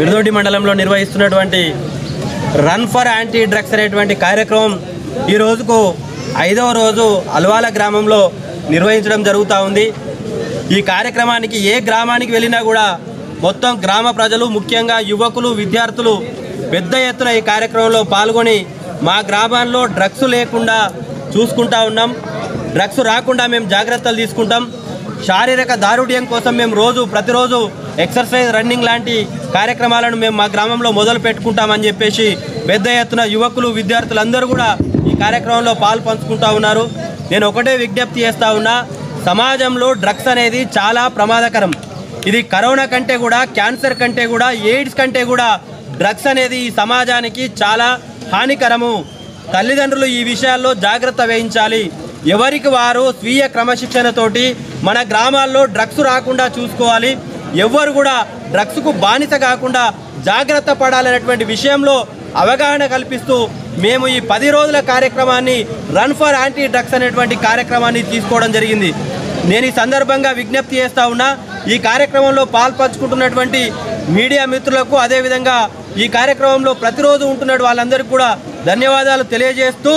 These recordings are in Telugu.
మిరుదొడ్డి మండలంలో నిర్వహిస్తున్నటువంటి రన్ ఫర్ యాంటీ డ్రగ్స్ అనేటువంటి కార్యక్రమం ఈ రోజుకు 5వ రోజు అల్వాల గ్రామంలో నిర్వహించడం జరుగుతూ ఉంది। ఈ కార్యక్రమానికి ఏ గ్రామానికి వెళ్ళినా కూడా మొత్తం గ్రామ ప్రజలు ముఖ్యంగా యువకులు విద్యార్థులు పెద్ద ఎత్తున ఈ కార్యక్రమంలో పాల్గొని మా గ్రామాల్లో డ్రగ్స్ లేకుండా చూసుకుంటా ఉన్నాం। డ్రగ్స్ రాకుండా మేము జాగ్రత్తలు తీసుకుంటాం। శారీరక దారుఢ్యం కోసం మేము ప్రతిరోజు ఎక్సర్సైజ్ రన్నింగ్ లాంటి కార్యక్రమాలను మేము మా గ్రామంలో మొదలు పెట్టుకుంటామని చెప్పేసి పెద్ద ఎత్తున యువకులు విద్యార్థులందరూ కూడా ఈ కార్యక్రమంలో పాలు పంచుకుంటా ఉన్నారు। నేను ఒకటే విజ్ఞప్తి చేస్తా ఉన్నా, సమాజంలో డ్రగ్స్ అనేది చాలా ప్రమాదకరం। ఇది కరోనా కంటే కూడా, క్యాన్సర్ కంటే కూడా, ఎయిడ్స్ కంటే కూడా డ్రగ్స్ అనేది ఈ సమాజానికి చాలా హానికరము। తల్లిదండ్రులు ఈ విషయాల్లో జాగ్రత్త వహించాలి। ఎవరికి వారు స్వీయ క్రమశిక్షణతోటి మన గ్రామాల్లో డ్రగ్స్ రాకుండా చూసుకోవాలి। ఎవ్వరు కూడా డ్రగ్స్కు బానిస కాకుండా జాగ్రత్త పడాలనేటువంటి విషయంలో అవగాహన కల్పిస్తూ మేము ఈ 10 రోజుల కార్యక్రమాన్ని రన్ ఫర్ యాంటీ డ్రగ్స్ అనేటువంటి కార్యక్రమాన్ని తీసుకోవడం జరిగింది। నేను ఈ సందర్భంగా విజ్ఞప్తి చేస్తా ఉన్నా, ఈ కార్యక్రమంలో పాల్పంచుకుంటున్నటువంటి మీడియా మిత్రులకు, అదేవిధంగా ఈ కార్యక్రమంలో ప్రతిరోజు ఉంటున్న వాళ్ళందరికీ కూడా ధన్యవాదాలు తెలియజేస్తూ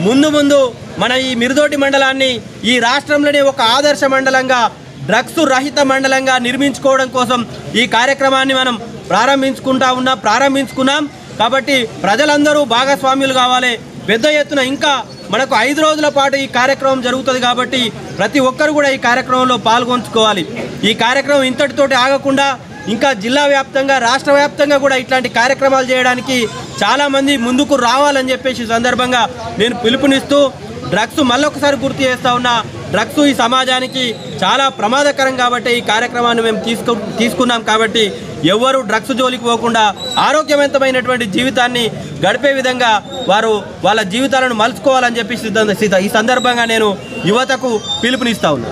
ముందు మన ఈ మిరుదొడ్డి మండలాన్ని ఈ రాష్ట్రంలోనే ఒక ఆదర్శ మండలంగా, డ్రగ్స్ రహిత మండలంగా నిర్మించుకోవడం కోసం ఈ కార్యక్రమాన్ని మనం ప్రారంభించుకున్నాం। కాబట్టి ప్రజలందరూ భాగస్వాములు కావాలి। పెద్ద ఎత్తున ఇంకా మనకు 5 రోజుల పాటు ఈ కార్యక్రమం జరుగుతుంది కాబట్టి ప్రతి ఒక్కరు కూడా ఈ కార్యక్రమంలో పాల్గొంచుకోవాలి। ఈ కార్యక్రమం ఇంతటితోటి ఆగకుండా ఇంకా జిల్లా వ్యాప్తంగా, రాష్ట్ర వ్యాప్తంగా కూడా ఇట్లాంటి కార్యక్రమాలు చేయడానికి చాలామంది ముందుకు రావాలని చెప్పేసి సందర్భంగా నేను పిలుపునిస్తూ, డ్రగ్స్ మళ్ళొకసారి గుర్తు చేస్తూ ఉన్నా, డ్రగ్స్ ఈ సమాజానికి చాలా ప్రమాదకరం కాబట్టి ఈ కార్యక్రమాన్ని మేము తీసుకున్నాం। కాబట్టి ఎవరు డ్రగ్స్ జోలికి పోకుండా ఆరోగ్యవంతమైనటువంటి జీవితాన్ని గడిపే విధంగా వారు వాళ్ళ జీవితాలను మలుచుకోవాలని చెప్పి ఈ సందర్భంగా నేను యువతకు పిలుపునిస్తా ఉన్నా।